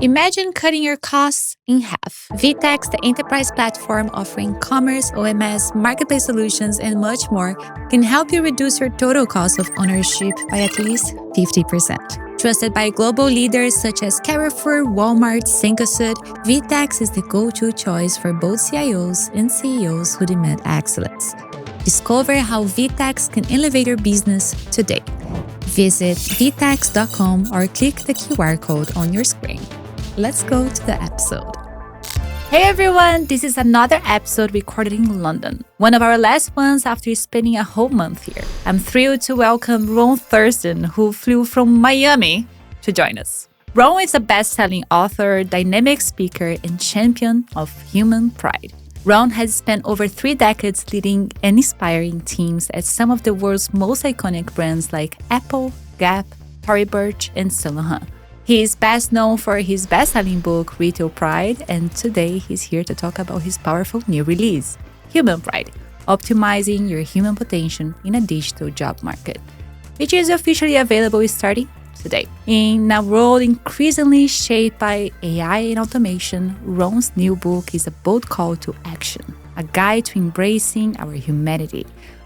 Imagine cutting your costs in half. VTEX, the enterprise platform offering commerce, OMS, marketplace solutions, and much more, can help you reduce your total cost of ownership by at least 50%. Trusted by global leaders such as Carrefour, Walmart, Cencosud, VTEX is the go-to choice for both CIOs and CEOs who demand excellence. Discover how VTEX can elevate your business today. Visit vtex.com or click the QR code on your screen. Let's go to the episode. Hey everyone, this is another episode recorded in London, one of our last ones after spending a whole month here. I'm thrilled to welcome Ron Thurston, who flew from Miami to join us. Ron is a best-selling author, dynamic speaker, and champion of human pride. Ron has spent over 3 decades leading and inspiring teams at some of the world's most iconic brands like Apple, Gap, Tory Burch, and Saint Laurent. He is best known for his best-selling book, Retail Pride, and today he's here to talk about his powerful new release, Human Pride, Optimizing Your Human Potential in a Digital Job Market, which is officially available starting today. In a world increasingly shaped by AI and automation, Ron's new book is a bold call to action, a guide to embracing our humanity,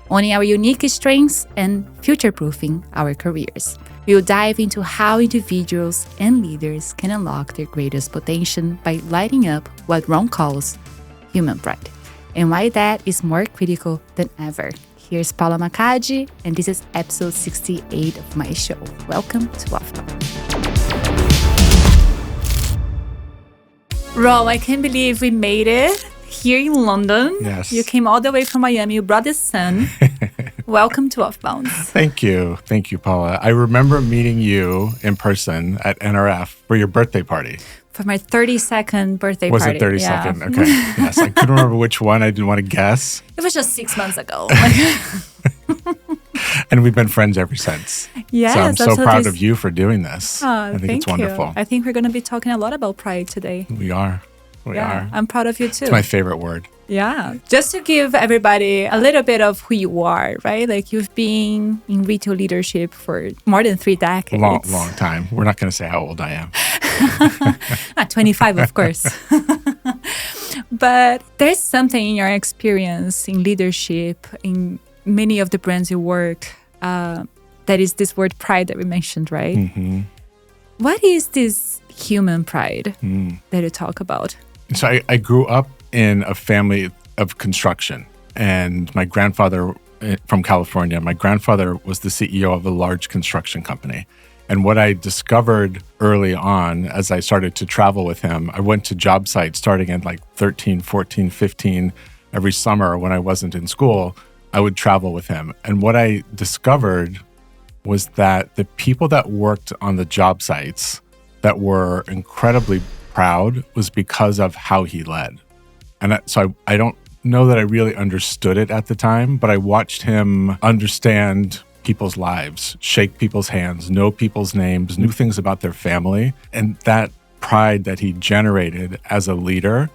owning our unique strengths, and future-proofing our careers. We'll dive into how individuals and leaders can unlock their greatest potential by lighting up what Ron calls human pride, and why that is more critical than ever. Here's Paula Macaggi, and this is episode 68 of my show. Welcome to OFFBounds. Ron, I can't believe we made it here in London. Yes. You came all the way from Miami. You brought the sun. Welcome to OFFBounds. Thank you. Thank you, Paula. I remember meeting you in person at NRF for your birthday party. For my 32nd birthday was party. Was it 32nd? Yeah. Okay. Yes. I couldn't remember which one. I didn't want to guess. It was just 6 months ago. And we've been friends ever since. Yes, so I'm so proud of you for doing this. I think it's wonderful. You. I think we're going to be talking a lot about pride today. We are. We are. I'm proud of you too. It's my favorite word. Yeah. Just to give everybody a little bit of who you are, right? Like you've been in retail leadership for more than 3 decades. Long time. We're not going to say how old I am. Not 25, of course. But there's something in your experience in leadership, in many of the brands you work, that is this word pride that we mentioned, right? Mm-hmm. What is this human pride that you talk about? So I grew up in a family of construction, and my grandfather from California, my grandfather was the CEO of a large construction company. And what I discovered early on as I started to travel with him, I went to job sites starting at like 13, 14, 15. Every summer when I wasn't in school, I would travel with him. And what I discovered was that the people that worked on the job sites that were incredibly proud was because of how he led. And so I don't know that I really understood it at the time, but I watched him understand people's lives, shake people's hands, know people's names, knew things about their family. And that pride that he generated as a leader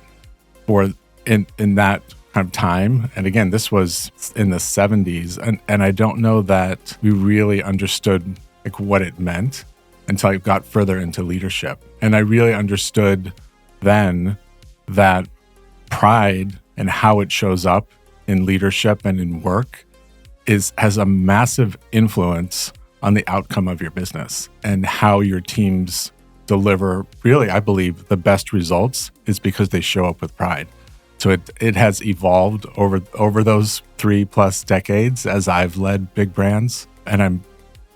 for in that kind of time. And again, this was in the 70s. And I don't know that we really understood like what it meant until I got further into leadership. And I really understood then that pride and how it shows up in leadership and in work has a massive influence on the outcome of your business, and how your teams deliver, really, I believe, the best results is because they show up with pride. So it has evolved over those 3+ decades as I've led big brands, and I'm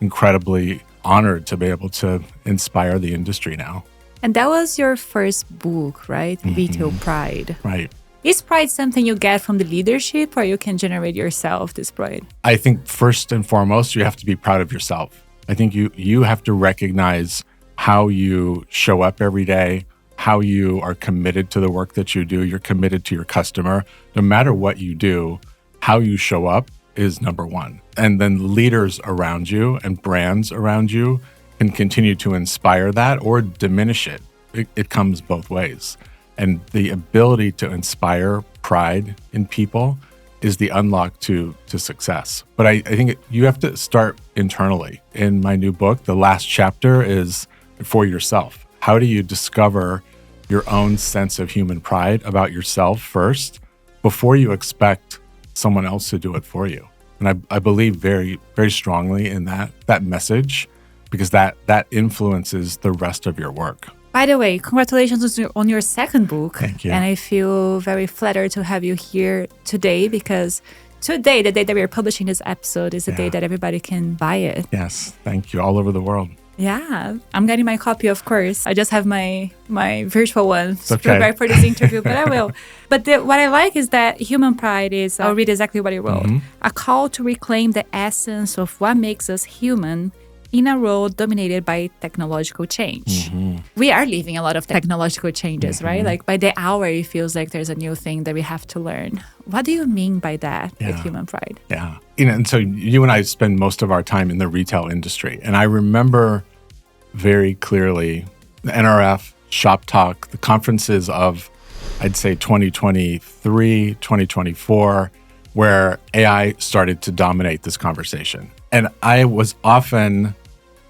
incredibly honored to be able to inspire the industry now. And that was your first book, right? Mm-hmm. Retail Pride. Right. Is pride something you get from the leadership, or you can generate yourself this pride? I think first and foremost, you have to be proud of yourself. I think you have to recognize how you show up every day, how you are committed to the work that you do. You're committed to your customer. No matter what you do, how you show up is number one. And then leaders around you and brands around you can continue to inspire that or diminish it. It comes both ways. And the ability to inspire pride in people is the unlock to success. But I think you have to start internally. In my new book, the last chapter is for yourself. How do you discover your own sense of human pride about yourself first before you expect someone else to do it for you? And I believe very, very strongly in that message, because that influences the rest of your work. By the way, congratulations on your second book. Thank you. And I feel very flattered to have you here today, because today, the day that we are publishing this episode, is the day that everybody can buy it. Yes, thank you. All over the world. Yeah, I'm getting my copy, of course. I just have my virtual one okay. prepared for this interview, but I will. But what I like is that human pride is, I'll read exactly what you wrote, a call to reclaim the essence of what makes us human in a world dominated by technological change. We are living a lot of technological changes, right? Like by the hour, it feels like there's a new thing that we have to learn. What do you mean by that with human pride? Yeah. And so you and I spend most of our time in the retail industry. And I remember very clearly the NRF, Shop Talk, the conferences of, I'd say 2023, 2024, where AI started to dominate this conversation. And I was often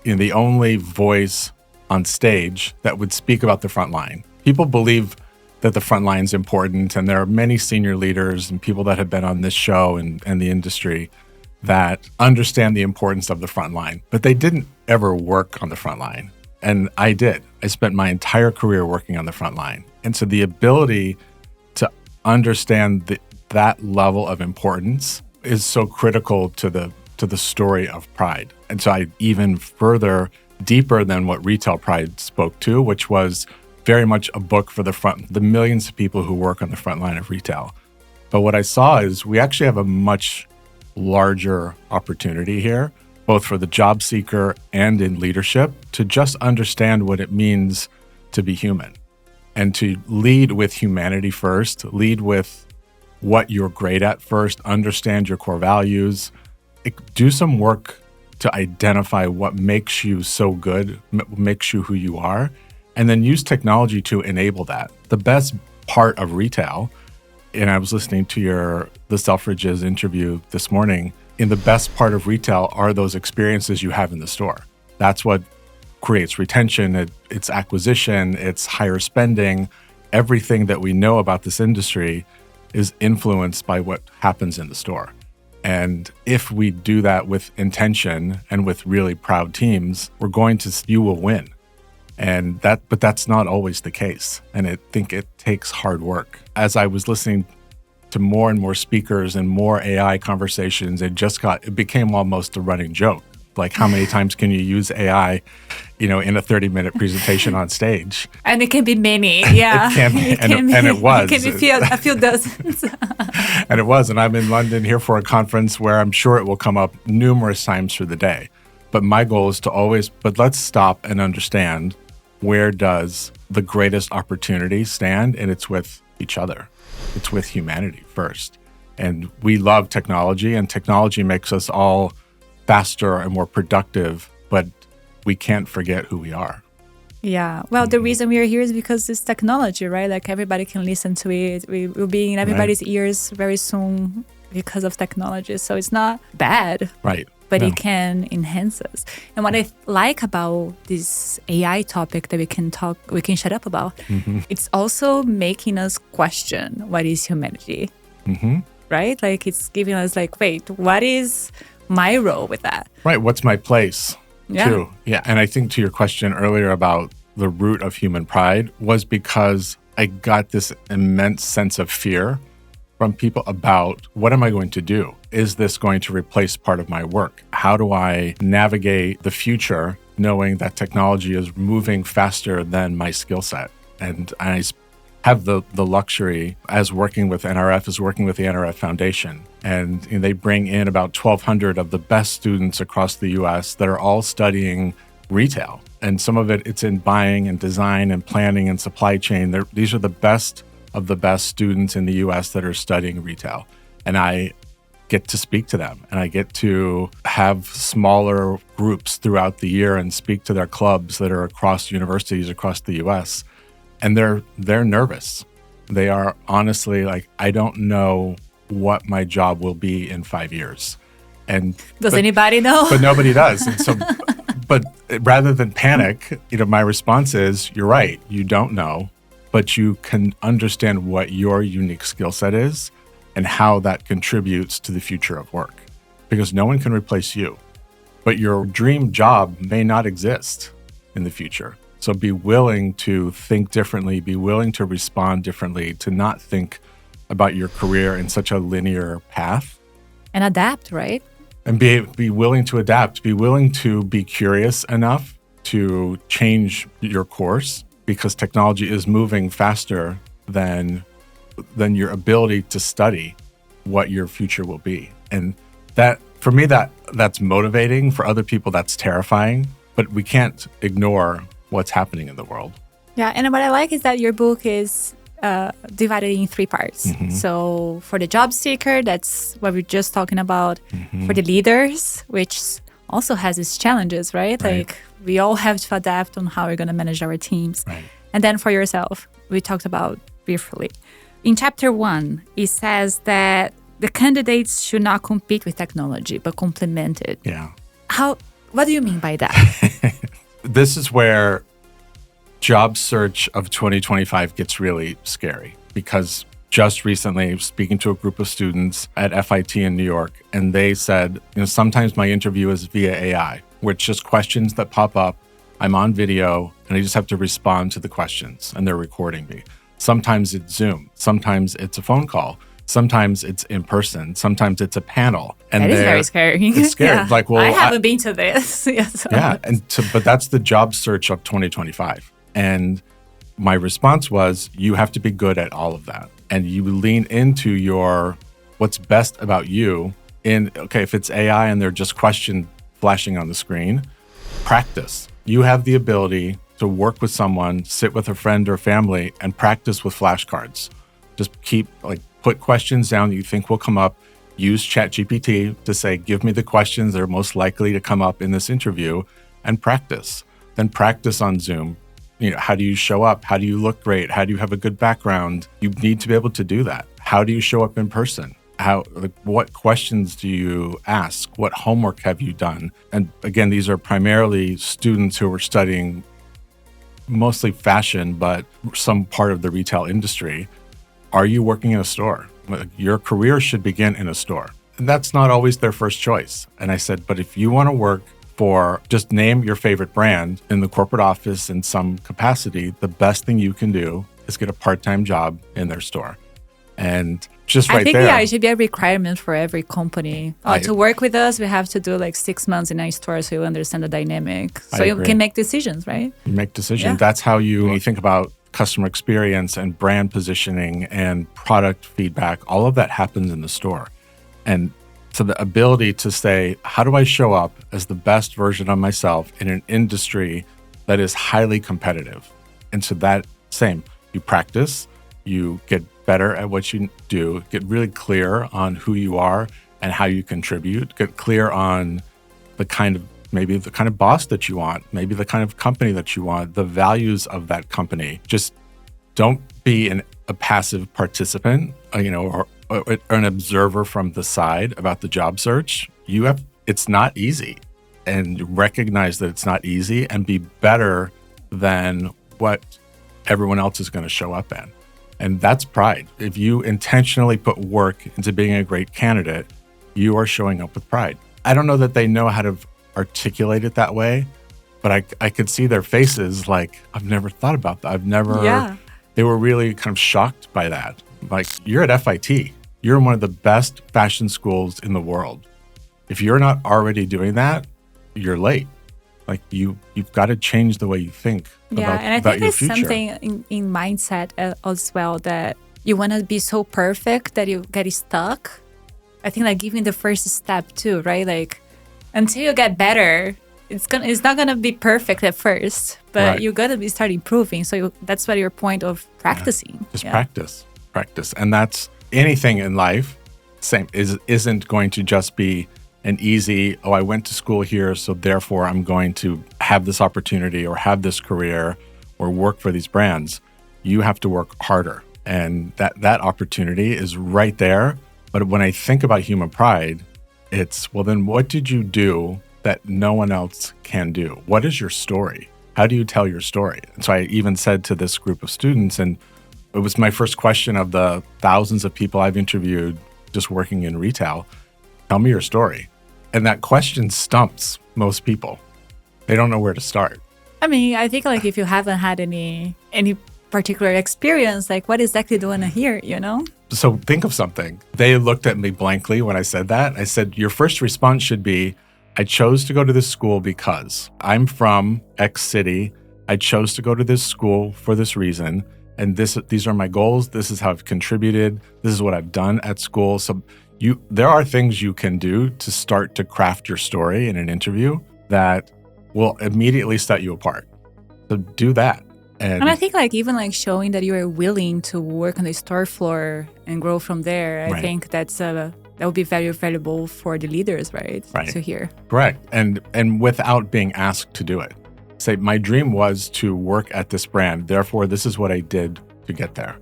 the only voice on stage that would speak about the front line. People believe that the front line is important, and there are many senior leaders and people that have been on this show and the industry that understand the importance of the front line, but they didn't ever work on the front line. And I did. I spent my entire career working on the front line. And so the ability to understand that level of importance is so critical to the story of pride. And so I even further, deeper than what Retail Pride spoke to, which was very much a book for the millions of people who work on the front line of retail. But what I saw is we actually have a much larger opportunity here, both for the job seeker and in leadership, to just understand what it means to be human and to lead with humanity first, lead with what you're great at first, understand your core values, do some work to identify what makes you so good, makes you who you are, and then use technology to enable that. The best part of retail, and I was listening to the Selfridges interview this morning, in the best part of retail are those experiences you have in the store. That's what creates retention, it's acquisition, it's higher spending. Everything that we know about this industry is influenced by what happens in the store. And if we do that with intention and with really proud teams, you will win. But that's not always the case. And I think it takes hard work. As I was listening to more and more speakers and more AI conversations, it became almost a running joke. Like, how many times can you use AI, in a 30-minute presentation on stage? And it can be many, yeah. It can be, and it was. It can be a few dozens. And it was. And I'm in London here for a conference where I'm sure it will come up numerous times through the day. But my goal is but let's stop and understand, where does the greatest opportunity stand? And it's with each other. It's with humanity first. And we love technology, and technology makes us all faster and more productive, but we can't forget who we are. Yeah. Well, the reason we are here is because it's technology, right? Like, everybody can listen to it. We will be in everybody's ears very soon because of technology. So it's not bad. Right. But it can enhance us. And what I like about this AI topic that we can shut up about, it's also making us question what is humanity, right? Like, it's giving us like, wait, what is my role with that? Right. What's my place too? Yeah. And I think to your question earlier about the root of human pride was because I got this immense sense of fear from people about, what am I going to do? Is this going to replace part of my work? How do I navigate the future knowing that technology is moving faster than my skill set? And I have the luxury, as working with NRF, is working with the NRF Foundation. And they bring in about 1,200 of the best students across the US that are all studying retail. And some of it's in buying and design and planning and supply chain. These are the best of the best students in the US that are studying retail. And I get to speak to them, and I get to have smaller groups throughout the year and speak to their clubs that are across universities across the US. And they're nervous. They are honestly like, I don't know what my job will be in 5 years. Does anybody know? But nobody does. And so, But rather than panic, my response is, you're right, you don't know, but you can understand what your unique skill set is and how that contributes to the future of work. Because no one can replace you, but your dream job may not exist in the future. So be willing to think differently, be willing to respond differently, to not think about your career in such a linear path. And adapt, right? And be willing to adapt, be willing to be curious enough to change your course, because technology is moving faster than your ability to study what your future will be. And that, for me, that's motivating. For other people, that's terrifying. But we can't ignore what's happening in the world. Yeah, and what I like is that your book is divided in 3 parts. So for the job seeker, that's what we're just talking about. For the leaders, which also has its challenges, right? Like we all have to adapt on how we're going to manage our teams. Right. And then for yourself, we talked about briefly. In chapter 1, it says that the candidates should not compete with technology, but complement it. Yeah. What do you mean by that? This is where job search of 2025 gets really scary, because just recently speaking to a group of students at FIT in New York, and they said, sometimes my interview is via AI, where it's just questions that pop up. I'm on video and I just have to respond to the questions and they're recording me. Sometimes it's Zoom, sometimes it's a phone call, sometimes it's in person, sometimes it's a panel. And that is very scary. It's scary. Yeah. Like, well, I haven't been to this. But that's the job search of 2025. And my response was, you have to be good at all of that. And you lean into what's best about you if it's AI and they're just questions flashing on the screen, practice. You have the ability to work with someone, sit with a friend or family, and practice with flashcards. Just put questions down that you think will come up. Use ChatGPT to say, give me the questions that are most likely to come up in this interview, and practice. Then practice on Zoom. How do you show up? How do you look great? How do you have a good background? You need to be able to do that. How do you show up in person? What questions do you ask? What homework have you done? And again, these are primarily students who are studying mostly fashion, but some part of the retail industry. Are you working in a store? Your career should begin in a store. And that's not always their first choice. And I said, but if you want to work just name your favorite brand in the corporate office in some capacity, the best thing you can do is get a part-time job in their store. And just right there. I think it should be a requirement for every company. To work with us, we have to do 6 months in a store so you understand the dynamic. So you can make decisions, right? You make decisions. Yeah. That's how when you think about customer experience and brand positioning and product feedback, all of that happens in the store. And so the ability to say, how do I show up as the best version of myself in an industry that is highly competitive? And so you practice, you get better at what you do, get really clear on who you are and how you contribute, get clear on maybe the kind of boss that you want, maybe the kind of company that you want, the values of that company. Just don't be a passive participant, or an observer from the side about the job search. It's not easy, and recognize that it's not easy and be better than what everyone else is going to show up in. And that's pride. If you intentionally put work into being a great candidate, you are showing up with pride. I don't know that they know how to articulate it that way, but I could see their faces I've never thought about that. They were really kind of shocked by that. You're at FIT. You're in one of the best fashion schools in the world. If you're not already doing that, you're late. You've got to change the way you think about your future. And I think there's something in mindset as well, that you want to be so perfect that you get stuck. I think giving the first step too, right? Until you get better, it's not gonna be perfect at first, but you're gonna start improving. So that's what your point of practicing. Practice, and that's anything in life. Isn't going to just be an easy, I went to school here, so therefore I'm going to have this opportunity or have this career or work for these brands. You have to work harder, and that opportunity is right there. But when I think about human pride, it's, well, then what did you do that no one else can do. What is your story? How do you tell your story? And so I even said to this group of students, and it was my first question of the thousands of people I've interviewed just working in retail, tell me your story. And that question stumps most people. They don't know where to start. I mean, I think like if you haven't had any particular experience, like what exactly do you want to hear, you know? So think of something. They looked at me blankly when I said that. I said, your first response should be, I chose to go to this school because I'm from X city. I chose to go to this school for this reason. And these are my goals. This is how I've contributed. This is what I've done at school. So there are things you can do to start to craft your story in an interview that will immediately set you apart. So do that. And I think like even like showing that you are willing to work on the store floor and grow from there, I think that would be very valuable for the leaders, right? To hear. Correct. And without being asked to do it. Say, my dream was to work at this brand. Therefore, this is what I did to get there.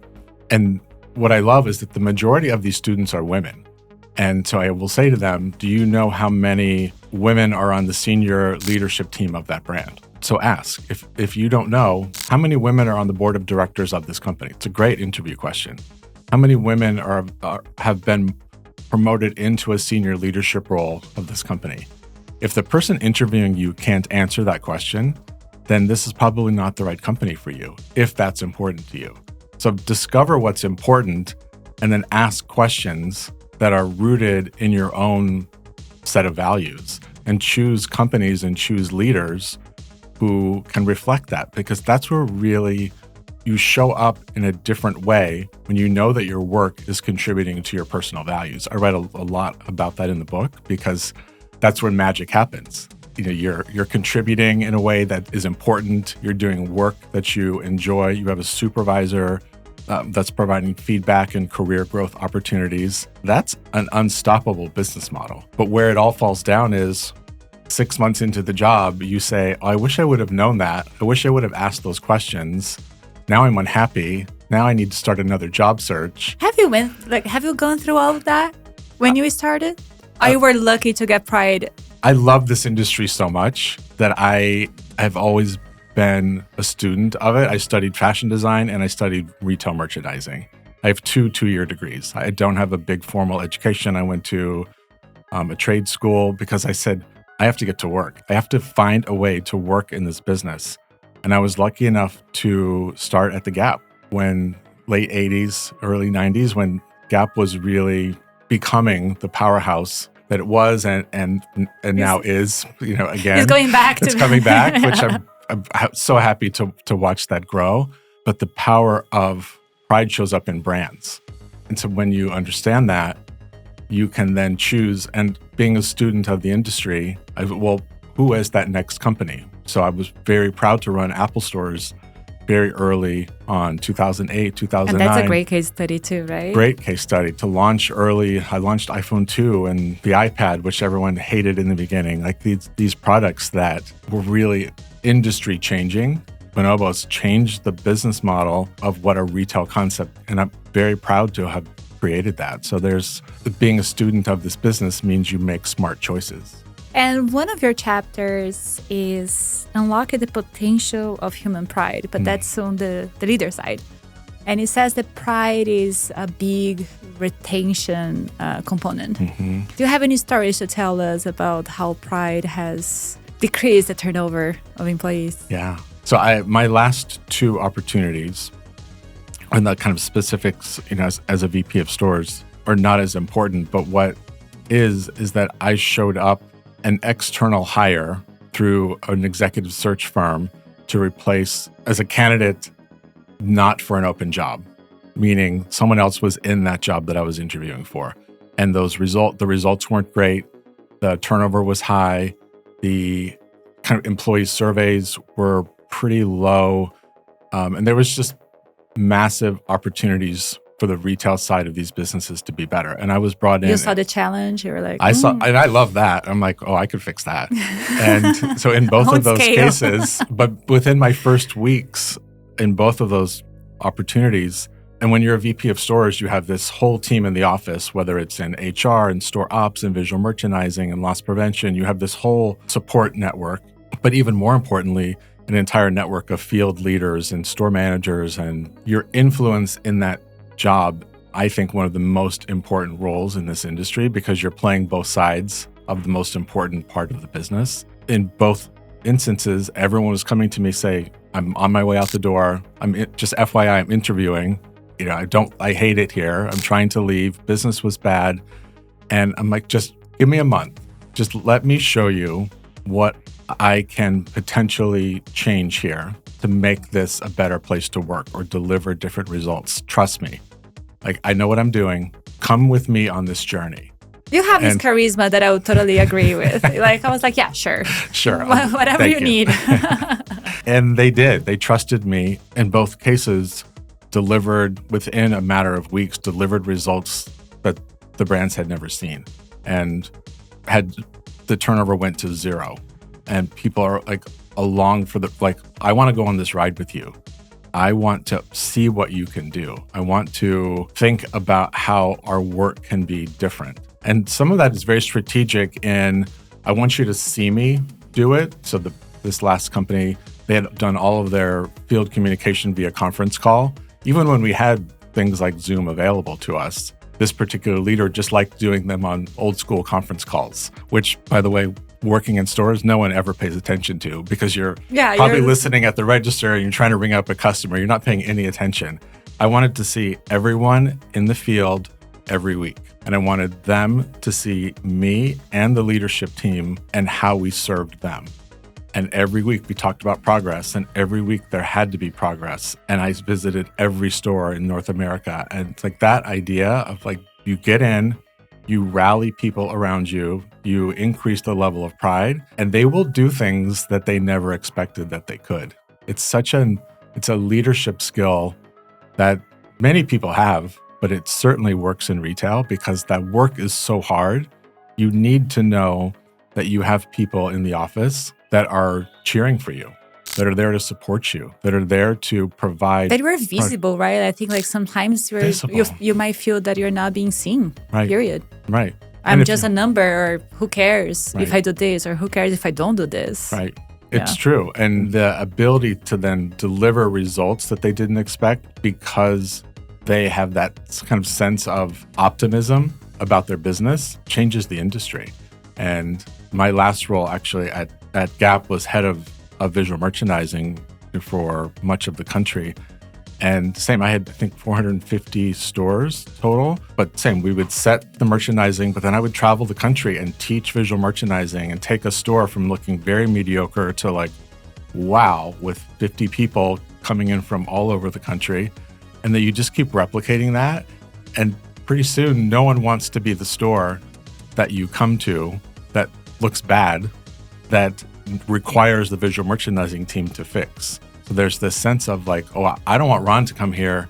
And what I love is that the majority of these students are women. And so I will say to them, do you know how many women are on the senior leadership team of that brand? So ask. If you don't know, how many women are on the board of directors of this company? It's a great interview question. How many women have been promoted into a senior leadership role of this company? If the person interviewing you can't answer that question, then this is probably not the right company for you, if that's important to you. So discover what's important and then ask questions that are rooted in your own set of values, and choose companies and choose leaders who can reflect that, because that's where really you show up in a different way when you know that your work is contributing to your personal values. I write a lot about that in the book because that's where magic happens. You know, you're contributing in a way that is important. You're doing work that you enjoy. You have a supervisor that's providing feedback and career growth opportunities. That's an unstoppable business model. But where it all falls down is 6 months into the job, you say, oh, I wish I would have known that. I wish I would have asked those questions. Now I'm unhappy. Now I need to start another job search. Have you gone through all of that when you started? Or you were lucky to get Pride? I love this industry so much that I have always been a student of it. I studied fashion design and I studied retail merchandising. I have two-year degrees. I don't have a big formal education. I went to a trade school because I said, I have to get to work. I have to find a way to work in this business. And I was lucky enough to start at the Gap when late 80s, early 90s, when Gap was really becoming the powerhouse that it was and now is, you know, again. It's going back. It's coming back, which I'm so happy to watch that grow. But the power of pride shows up in brands. And so when you understand that, you can then choose. And being a student of the industry, who is that next company? So I was very proud to run Apple stores very early on, 2008, 2009. And that's a great case study too, right? Great case study. To launch early, I launched iPhone 2 and the iPad, which everyone hated in the beginning. Like these products that were really industry changing. Bonobos changed the business model of what a retail concept, and I'm very proud to have created that. So being a student of this business means you make smart choices. And one of your chapters is unlocking the potential of human pride, but that's on the leader side. And it says that pride is a big retention component. Mm-hmm. Do you have any stories to tell us about how pride has decreased the turnover of employees? Yeah. So my last two opportunities, and the kind of specifics, you know, as a VP of stores, are not as important. But what is that I showed up an external hire through an executive search firm to replace as a candidate, not for an open job, meaning someone else was in that job that I was interviewing for. And the results weren't great. The turnover was high. The kind of employee surveys were pretty low. And there was just massive opportunities for the retail side of these businesses to be better. And I was brought in. You saw the challenge. You were like, I saw, and I love that. I'm like, oh, I could fix that. And so in both of those cases, but within my first weeks, in both of those opportunities, And when you're a VP of stores, you have this whole team in the office, whether it's in HR and store ops and visual merchandising and loss prevention, you have this whole support network, but even more importantly, an entire network of field leaders and store managers, and your influence in that job, I think one of the most important roles in this industry, because you're playing both sides of the most important part of the business. In both instances, everyone was coming to me say, I'm on my way out the door. Just FYI, I'm interviewing. I hate it here. I'm trying to leave. Business was bad. And I'm like, just give me a month. Just let me show you what I can potentially change here to make this a better place to work or deliver different results. Trust me. Like, I know what I'm doing. Come with me on this journey. You have this charisma that I would totally agree with. Like, I was like, yeah, sure. Sure. Whatever you need. And they did. They trusted me. In both cases, delivered within a matter of weeks, delivered results that the brands had never seen. And the turnover went to zero. And people are like along for I want to go on this ride with you. I want to see what you can do. I want to think about how our work can be different. And some of that is very strategic in, I want you to see me do it. So this last company, they had done all of their field communication via conference call. Even when we had things like Zoom available to us, this particular leader just liked doing them on old school conference calls, which, by the way, working in stores, no one ever pays attention to, because you're probably listening at the register and you're trying to ring up a customer. You're not paying any attention. I wanted to see everyone in the field every week. And I wanted them to see me and the leadership team and how we served them. And every week we talked about progress, and every week there had to be progress. And I visited every store in North America. And it's like that idea of like, you get in, you rally people around you, you increase the level of pride, and they will do things that they never expected that they could. It's a leadership skill that many people have, but it certainly works in retail because that work is so hard. You need to know that you have people in the office that are cheering for you, that are there to support you, that are there to provide. That we're visible, right? I think like sometimes you might feel that you're not being seen, period. Right. I'm just a number, or who cares if I do this, or who cares if I don't do this. Right. It's true. And the ability to then deliver results that they didn't expect because they have that kind of sense of optimism about their business changes the industry. And my last role actually at Gap was head of visual merchandising for much of the country. And same, I had, I think, 450 stores total. But same, we would set the merchandising, but then I would travel the country and teach visual merchandising and take a store from looking very mediocre to like, wow, with 50 people coming in from all over the country. And then you just keep replicating that. And pretty soon, no one wants to be the store that you come to that looks bad, that requires the visual merchandising team to fix. So there's this sense of like, oh, I don't want Ron to come here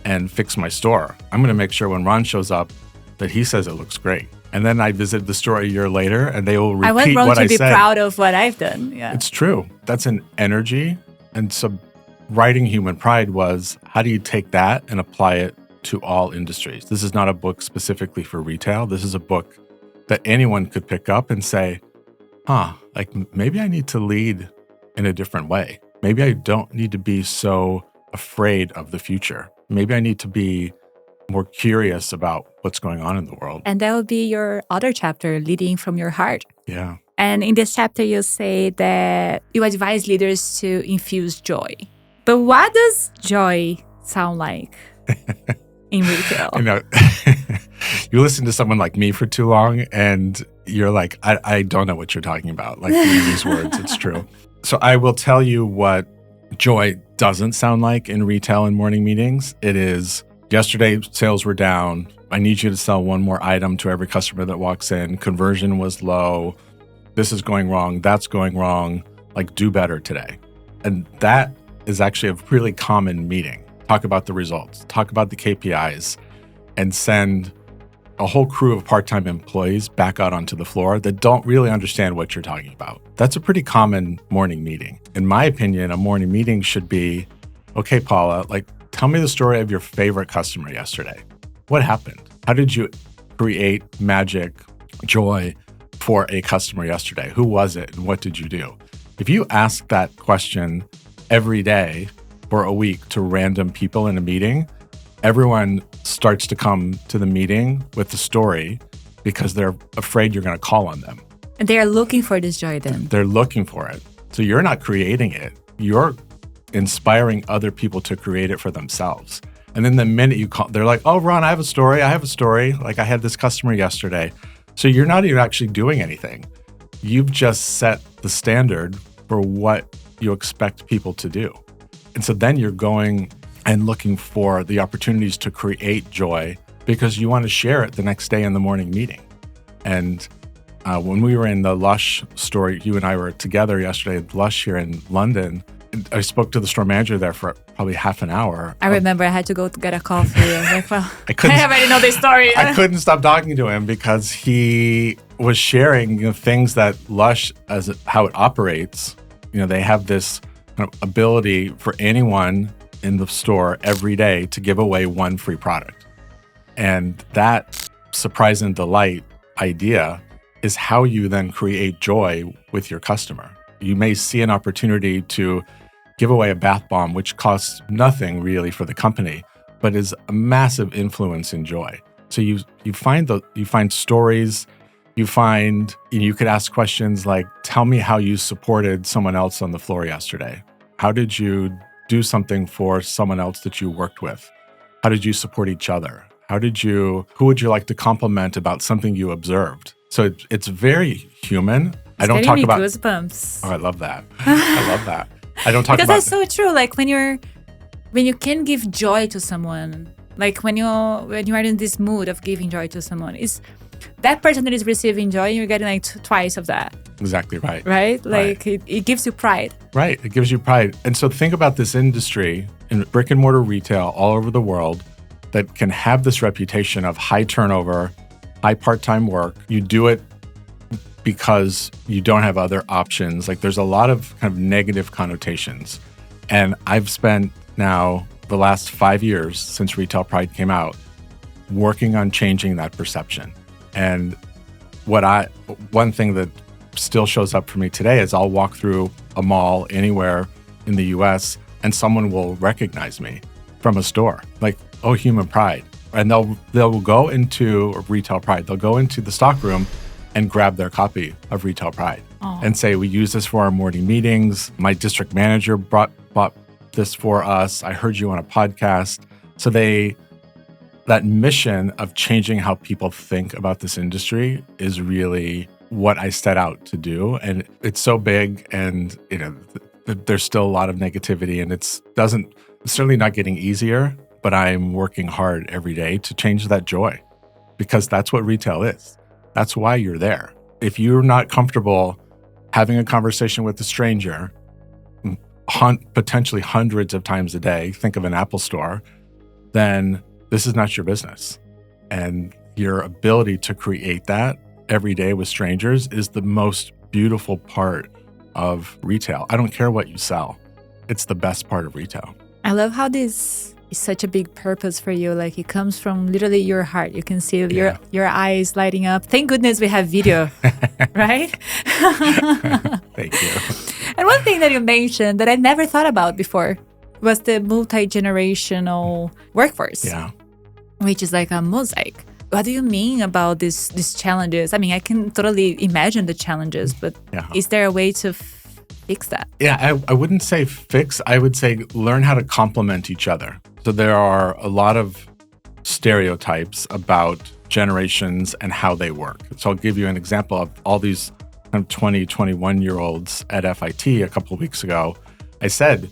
and fix my store. I'm going to make sure when Ron shows up that he says it looks great. And then I visit the store a year later and they will repeat what I said. I want Ron to be proud of what I've done. Yeah, it's true. That's an energy. And so writing Human Pride was, how do you take that and apply it to all industries? This is not a book specifically for retail. This is a book that anyone could pick up and say, like maybe I need to lead in a different way. Maybe I don't need to be so afraid of the future. Maybe I need to be more curious about what's going on in the world. And that would be your other chapter, Leading from Your Heart. Yeah. And in this chapter, you say that you advise leaders to infuse joy. But what does joy sound like in retail? You listen to someone like me for too long and you're like, I don't know what you're talking about. Like these words, it's true. So I will tell you what joy doesn't sound like in retail and morning meetings. It is, yesterday sales were down. I need you to sell one more item to every customer that walks in. Conversion was low. This is going wrong. That's going wrong. Like, do better today. And that is actually a really common meeting. Talk about the results, talk about the KPIs, and send a whole crew of part-time employees back out onto the floor that don't really understand what you're talking about. That's a pretty common morning meeting. In my opinion, a morning meeting should be, okay, Paula, like tell me the story of your favorite customer yesterday. What happened? How did you create magic, joy for a customer yesterday? Who was it and what did you do? If you ask that question every day for a week to random people in a meeting, everyone starts to come to the meeting with a story because they're afraid you're going to call on them. And they are looking for this joy then. They're looking for it. So you're not creating it. You're inspiring other people to create it for themselves. And then the minute you call, they're like, oh, Ron, I have a story. Like I had this customer yesterday. So you're not even actually doing anything. You've just set the standard for what you expect people to do. And so then you're going and looking for the opportunities to create joy because you want to share it the next day in the morning meeting. And when we were in the Lush store, you and I were together yesterday at Lush here in London. I spoke to the store manager there for probably half an hour. I remember I had to go to get a coffee. I was like, well, I already know this story. I couldn't stop talking to him because he was sharing things that Lush, as how it operates. They have this kind of ability for anyone in the store every day to give away one free product. And that surprise and delight idea is how you then create joy with your customer. You may see an opportunity to give away a bath bomb, which costs nothing really for the company, but is a massive influence in joy. So you find stories, you could ask questions like, tell me how you supported someone else on the floor yesterday. How did you do something for someone else that you worked with? How did you support each other? Who would you like to compliment about something you observed? So it's very human. I don't talk about goosebumps. Oh, I love that. I love that. I don't talk because about that's so true. Like when you can give joy to someone, like when you are in this mood of giving joy to someone, is that person that is receiving joy, you're getting like twice of that. Exactly right. Right? Like right. It gives you pride. Right. It gives you pride. And so think about this industry in brick and mortar retail all over the world that can have this reputation of high turnover, high part-time work. You do it because you don't have other options. Like there's a lot of kind of negative connotations. And I've spent now the last 5 years since Retail Pride came out working on changing that perception. And one thing that still shows up for me today is I'll walk through a mall anywhere in the US and someone will recognize me from a store. Like, oh, Human Pride. And they'll go into Retail Pride. They'll go into the stockroom and grab their copy of Retail Pride and say, we use this for our morning meetings. My district manager bought this for us. I heard you on a podcast. So that mission of changing how people think about this industry is really what I set out to do. And it's so big and, there's still a lot of negativity and it's certainly not getting easier, but I'm working hard every day to change that joy because that's what retail is. That's why you're there. If you're not comfortable having a conversation with a stranger, potentially hundreds of times a day, think of an Apple store, then this is not your business. And your ability to create that every day with strangers is the most beautiful part of retail. I don't care what you sell. It's the best part of retail. I love how this is such a big purpose for you. Like it comes from literally your heart. You can see your eyes lighting up. Thank goodness we have video, right? Thank you. And one thing that you mentioned that I never thought about before was the multi-generational workforce, which is like a mosaic. What do you mean about these challenges? I mean, I can totally imagine the challenges, but is there a way to fix that? Yeah, I wouldn't say fix. I would say learn how to complement each other. So there are a lot of stereotypes about generations and how they work. So I'll give you an example of all these kind of 20, 21-year-olds at FIT a couple of weeks ago. I said,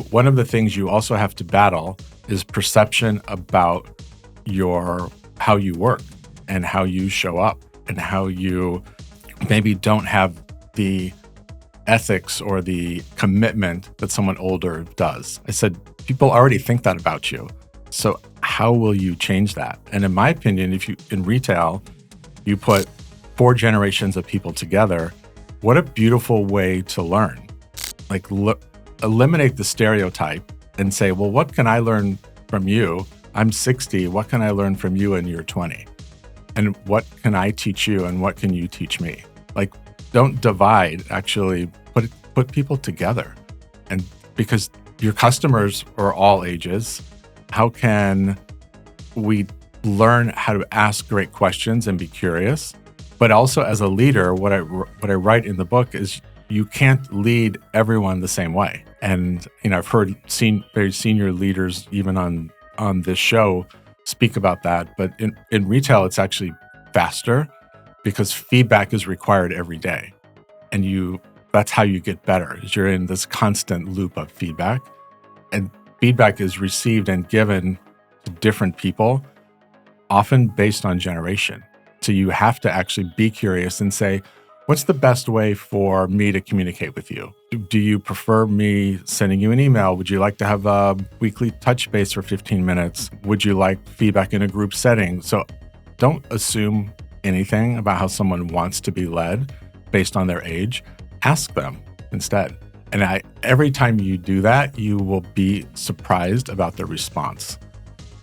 one of the things you also have to battle is perception about how you work and how you show up and how you maybe don't have the ethics or the commitment that someone older does. I said, people already think that about you. So how will you change that? And in my opinion, in retail, you put 4 generations of people together, what a beautiful way to learn. Like eliminate the stereotype and say, well, what can I learn from you? I'm 60. What can I learn from you in year 20? And what can I teach you and what can you teach me? Like, don't divide, actually put people together. And because your customers are all ages, how can we learn how to ask great questions and be curious? But also as a leader, what I write in the book is you can't lead everyone the same way. And I've heard very senior leaders even on this show speak about that. But in retail, it's actually faster because feedback is required every day. And that's how you get better, is you're in this constant loop of feedback. And feedback is received and given to different people, often based on generation. So you have to actually be curious and say, what's the best way for me to communicate with you? Do you prefer me sending you an email? Would you like to have a weekly touch base for 15 minutes? Would you like feedback in a group setting? So don't assume anything about how someone wants to be led based on their age. Ask them instead. And every time you do that, you will be surprised about the response.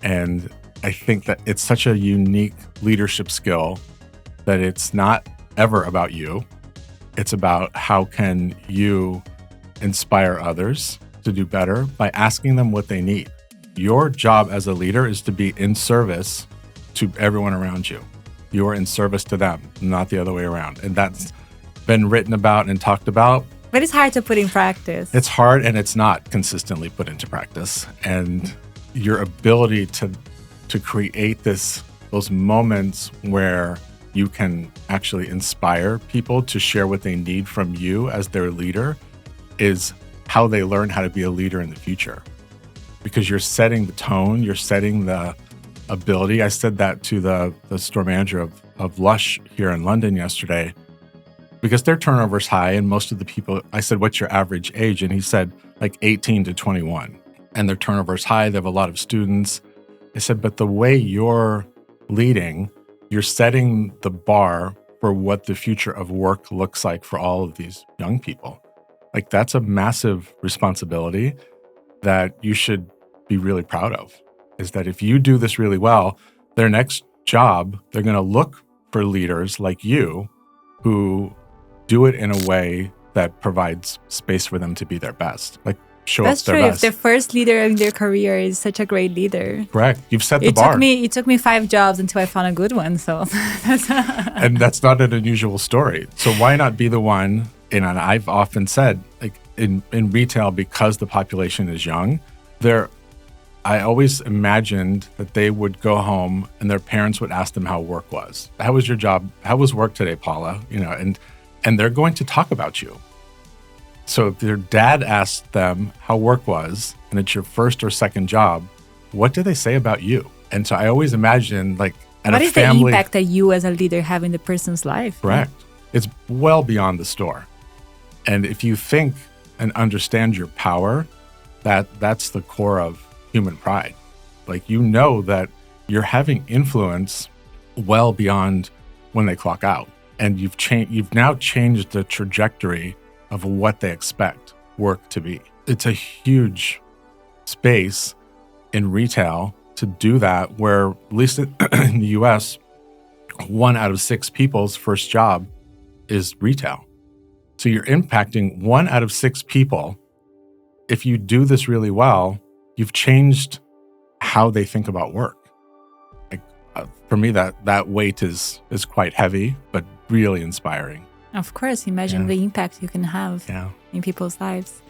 And I think that it's such a unique leadership skill that it's not ever about you. It's about how can you inspire others to do better by asking them what they need. Your job as a leader is to be in service to everyone around you. You're in service to them, not the other way around. And that's been written about and talked about. But it's hard to put in practice. It's hard, and it's not consistently put into practice. And your ability to create those moments where you can actually inspire people to share what they need from you as their leader is how they learn how to be a leader in the future. Because you're setting the tone, you're setting the ability. I said that to the store manager of Lush here in London yesterday, because their turnover's high, and most of the people, I said, what's your average age? And he said like 18 to 21. And their turnover's high, they have a lot of students. I said, but the way you're leading, you're setting the bar for what the future of work looks like for all of these young people. Like, that's a massive responsibility that you should be really proud of, is that if you do this really well, their next job, they're going to look for leaders like you who do it in a way that provides space for them to be their best. Like, show That's up their true. best. If the first leader in their career is such a great leader. Correct. You've set the bar. It took me 5 jobs until I found a good one. So and that's not an unusual story. So why not be the one? And I've often said, like, in retail, because the population is young, I always imagined that they would go home and their parents would ask them how work was. How was your job? How was work today, Paula? And they're going to talk about you. So if their dad asked them how work was, and it's your first or second job, what do they say about you? And so I always imagine, like, at what a is family, the impact that you as a leader have in the person's life? Correct. It's well beyond the store. And if you think and understand your power, that's the core of human pride. Like, you know that you're having influence well beyond when they clock out. And you've now changed the trajectory of what they expect work to be. It's a huge space in retail to do that, where, at least in the US, 1 out of 6 people's first job is retail. So you're impacting 1 out of 6 people. If you do this really well, you've changed how they think about work. Like, for me, that weight is quite heavy, but really inspiring. Of course, imagine the impact you can have in people's lives.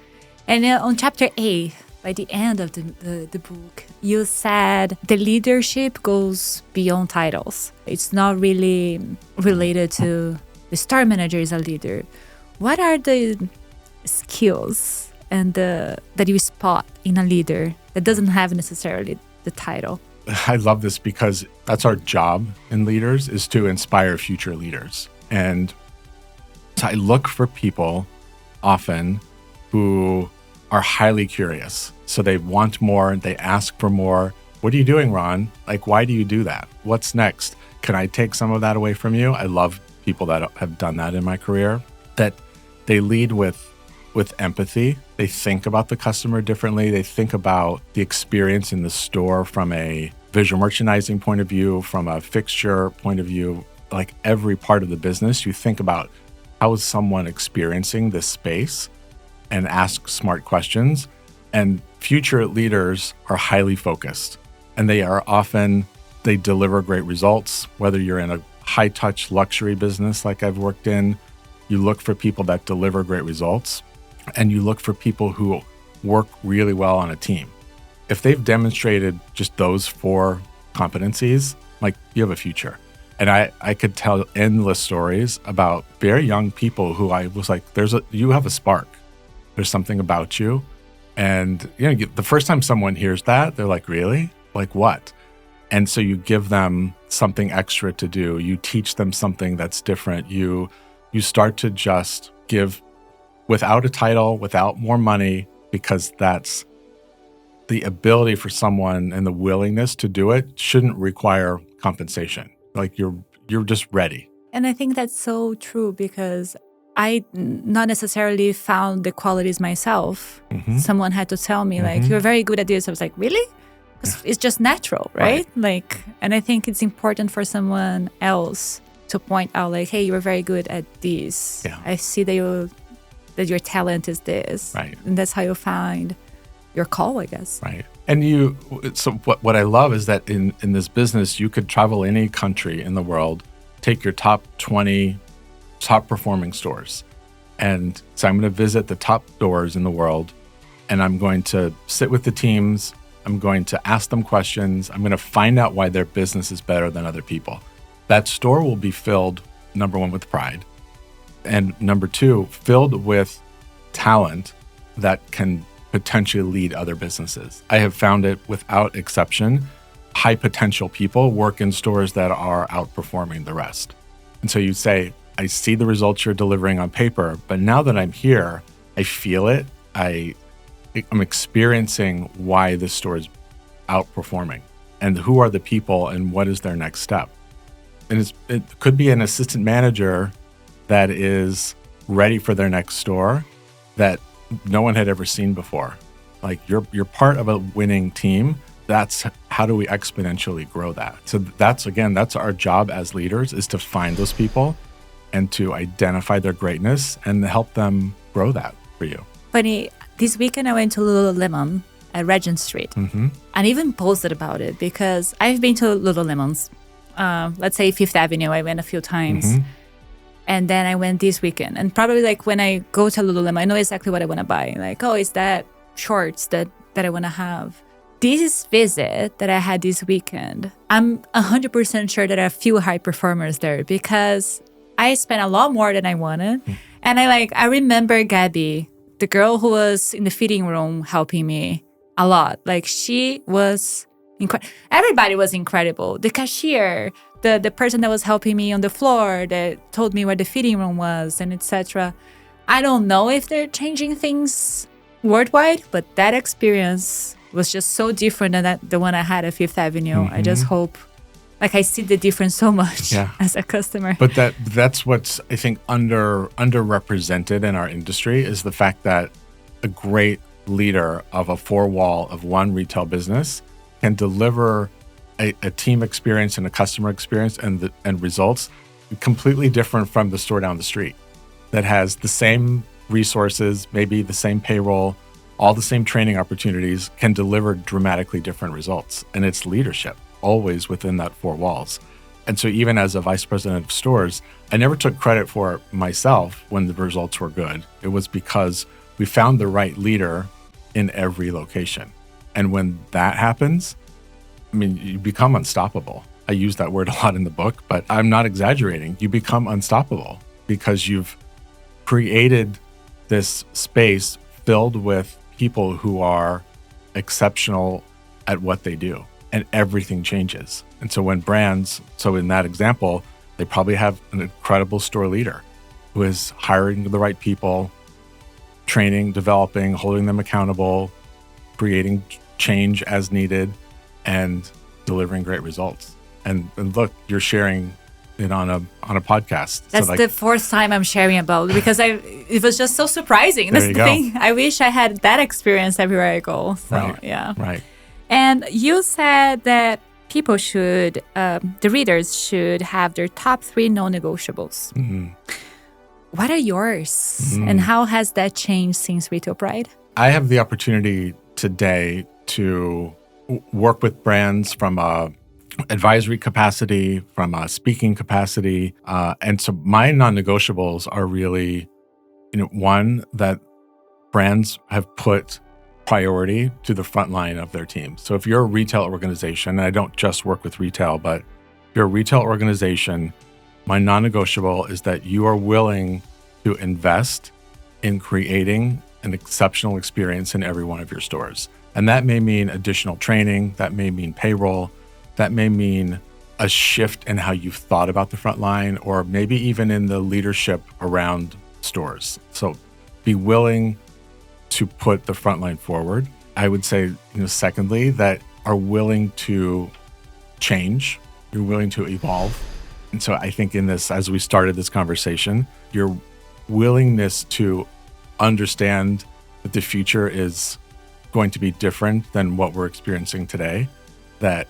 And on chapter 8, by the end of the book, you said the leadership goes beyond titles. It's not really related to the store manager is a leader. What are the skills and that you spot in a leader that doesn't have necessarily the title? I love this because that's our job in leaders, is to inspire future leaders. And so I look for people often who are highly curious. So they want more, they ask for more. What are you doing, Ron? Like, why do you do that? What's next? Can I take some of that away from you? I love people that have done that in my career, that they lead with with empathy. They think about the customer differently. They think about the experience in the store from a visual merchandising point of view, from a fixture point of view. Like every part of the business, you think about how is someone experiencing this space and ask smart questions. And future leaders are highly focused, and they deliver great results. Whether you're in a high-touch luxury business like I've worked in, you look for people that deliver great results, and you look for people who work really well on a team. If they've demonstrated just those 4 competencies, like, you have a future. And I could tell endless stories about very young people who I was like, you have a spark. There's something about you. And the first time someone hears that, they're like, really? Like what? And so you give them something extra to do. You teach them something that's different. You start to just give without a title, without more money, because that's the ability for someone, and the willingness to do it shouldn't require compensation. Like you're just ready. And I think that's so true, because I not necessarily found the qualities myself. Mm-hmm. Someone had to tell me, like, you're very good at this. I was like, really? It's just natural, right? Like, and I think it's important for someone else to point out, like, hey, you're very good at this. Yeah. I see that your talent is this. Right. And that's how you find your call, I guess. Right. And so what I love is that in this business, you could travel any country in the world, take your top 20 top performing stores. And so I'm going to visit the top stores in the world, and I'm going to sit with the teams. I'm going to ask them questions. I'm going to find out why their business is better than other people. That store will be filled, number 1, with pride. And number 2, filled with talent that can potentially lead other businesses. I have found it without exception. High potential people work in stores that are outperforming the rest. And so you say, I see the results you're delivering on paper, but now that I'm here, I feel it. I'm experiencing why this store is outperforming, and who are the people and what is their next step. And it could be an assistant manager that is ready for their next store that no one had ever seen before. Like you're part of a winning team. That's how do we exponentially grow that? So that's our job as leaders, is to find those people and to identify their greatness and help them grow that for you. Funny, this weekend I went to Lululemon at Regent Street, and even posted about it, because I've been to Lululemon's, let's say Fifth Avenue, I went a few times. And then I went this weekend. And probably like when I go to Lululemon, I know exactly what I want to buy. Like, oh, it's that shorts that I want to have. This visit that I had this weekend, I'm 100% sure that there are a few high performers there, because I spent a lot more than I wanted. And I remember Gabby, the girl who was in the fitting room helping me a lot. Like, she was incredible. Everybody was incredible. The cashier, the person that was helping me on the floor, that told me where the fitting room was, and etc. I don't know if they're changing things worldwide, but that experience was just so different than the one I had at Fifth Avenue. I just hope, like, I see the difference so much as a customer. But that's what's, I think, underrepresented in our industry, is the fact that a great leader of a 4-wall of one retail business can deliver a team experience and a customer experience and results completely different from the store down the street that has the same resources, maybe the same payroll, all the same training opportunities, can deliver dramatically different results. And it's leadership always within that 4 walls. And so even as a vice president of stores, I never took credit for it myself when the results were good. It was because we found the right leader in every location. And when that happens, I mean, you become unstoppable. I use that word a lot in the book, but I'm not exaggerating. You become unstoppable because you've created this space filled with people who are exceptional at what they do, and everything changes. And so when brands, so in that example, they probably have an incredible store leader who is hiring the right people, training, developing, holding them accountable, creating change as needed, and delivering great results. And look, you're sharing it on a podcast. That's the fourth time I'm sharing about it because it was just so surprising. That's the thing. I wish I had that experience everywhere I go. So yeah. Right. And you said that people should, the readers should have their top 3 non-negotiables. Mm-hmm. What are yours? Mm-hmm. And how has that changed since Retail Pride? I have the opportunity today to work with brands from a advisory capacity, from a speaking capacity. And so my non-negotiables are really, one, that brands have put priority to the front line of their teams. So if you're a retail organization, and I don't just work with retail, but if you're a retail organization, my non-negotiable is that you are willing to invest in creating an exceptional experience in every one of your stores. And that may mean additional training, that may mean payroll, that may mean a shift in how you've thought about the front line, or maybe even in the leadership around stores. So be willing to put the front line forward. I would say, secondly, that are willing to change, you're willing to evolve. And so I think in this, as we started this conversation, your willingness to understand that the future is going to be different than what we're experiencing today, that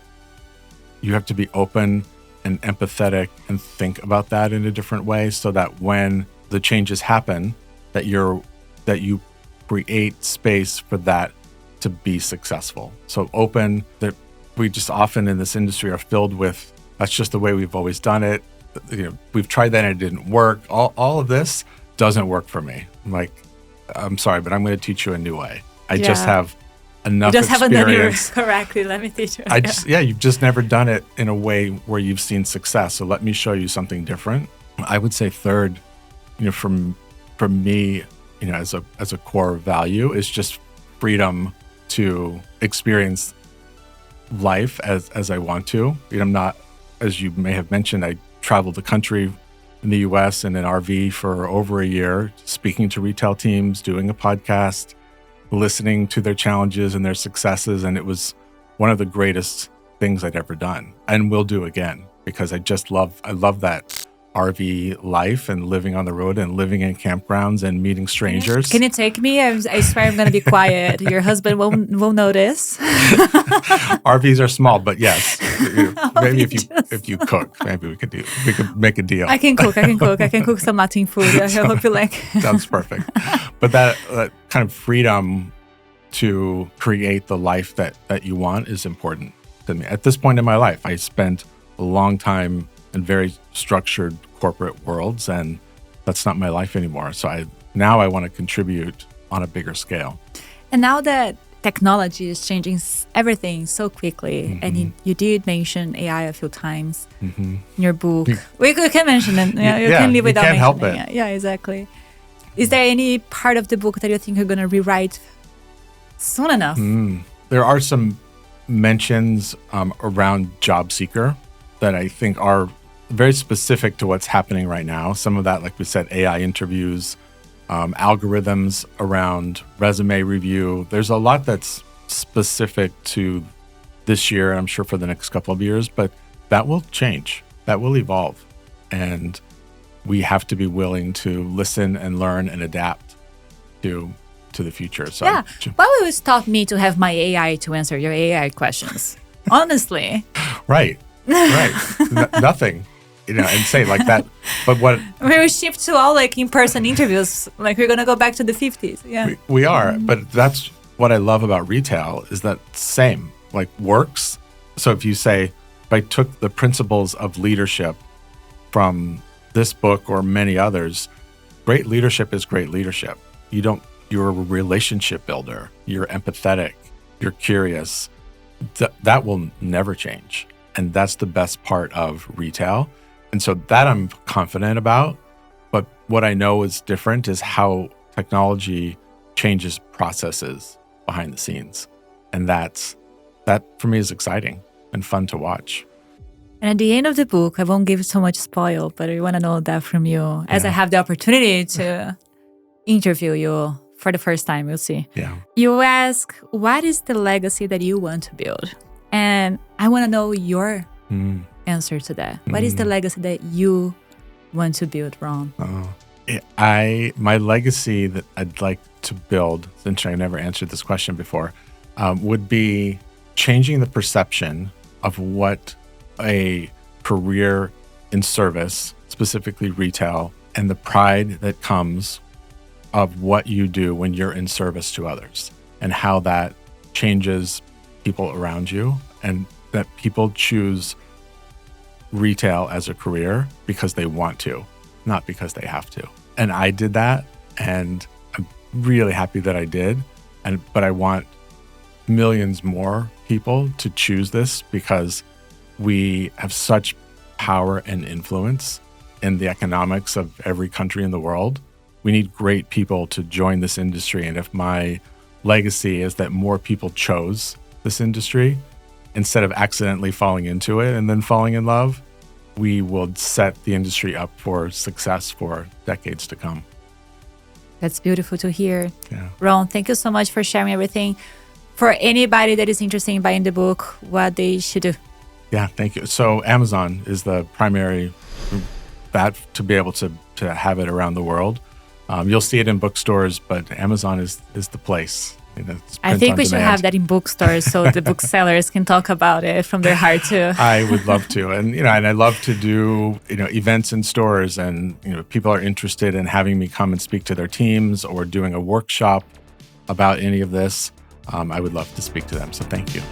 you have to be open and empathetic and think about that in a different way so that when the changes happen, that you create space for that to be successful. So open, that we just often in this industry are filled with, that's just the way we've always done it. We've tried that and it didn't work. All of this doesn't work for me. I'm like, I'm sorry, but I'm going to teach you a new way. I just have enough experience. Correctly, let me teach you. You've just never done it in a way where you've seen success. So let me show you something different. I would say third, from me, as a core value is just freedom to experience life as I want to. I'm not, as you may have mentioned, I traveled the country in the US in an RV for over a year, speaking to retail teams, doing a podcast, listening to their challenges and their successes. And it was one of the greatest things I'd ever done and will do again, because I love that RV life and living on the road and living in campgrounds and meeting strangers. Can you take me? I swear I'm going to be quiet. Your husband won't notice. RVs are small, but yes, maybe if you cook, maybe we could make a deal. I can cook some Latin food. I hope you like. Sounds perfect. But that kind of freedom to create the life that you want is important to me. At this point in my life, I spent a long time in very structured corporate worlds, and that's not my life anymore. So I want to contribute on a bigger scale. And now that technology is changing everything so quickly, mm-hmm. and you did mention AI a few times mm-hmm. in your book. We can mention it. You can live without mentioning help it. Yeah, exactly. Is there any part of the book that you think you're going to rewrite soon enough? There are some mentions around job seeker that I think are very specific to what's happening right now. Some of that, like we said, AI interviews, algorithms around resume review. There's a lot that's specific to this year, and I'm sure for the next couple of years, but that will change. That will evolve. And we have to be willing to listen and learn and adapt to the future. So yeah. Why would you stop me to have my AI to answer your AI questions? Honestly. Right. Nothing. And say like that. But what we will shift to all like in-person interviews. Like we're gonna go back to the 50s. Yeah, we are. Mm-hmm. But that's what I love about retail is that same like works. So if you say, if I took the principles of leadership from this book or many others, great leadership is great leadership. You're a relationship builder. You're empathetic. You're curious. That will never change. And that's the best part of retail. And so that I'm confident about. But what I know is different is how technology changes processes behind the scenes. And that for me is exciting and fun to watch. And at the end of the book, I won't give so much spoil, but I want to know that from you. As I have the opportunity to interview you for the first time, we'll see. Yeah. You ask, what is the legacy that you want to build? And I want to know your answer to that. What is the legacy that you want to build, Ron? My legacy that I'd like to build, since I never answered this question before, would be changing the perception of what a career in service, specifically retail, and the pride that comes of what you do when you're in service to others, and how that changes people around you, and that people choose retail as a career because they want to, not because they have to. And I did that, and I'm really happy that I did. But I want millions more people to choose this, because we have such power and influence in the economics of every country in the world. We need great people to join this industry. And if my legacy is that more people chose this industry instead of accidentally falling into it and then falling in love, we will set the industry up for success for decades to come. That's beautiful to hear. Yeah. Ron, thank you so much for sharing everything. For anybody that is interested in buying the book, what they should do. Yeah, thank you. So Amazon is the primary to be able to have it around the world. You'll see it in bookstores, but Amazon is the place. I think we should have that in bookstores so the booksellers can talk about it from their heart too. I would love to. And I love to do, events in stores, and, people are interested in having me come and speak to their teams or doing a workshop about any of this. I would love to speak to them. So thank you.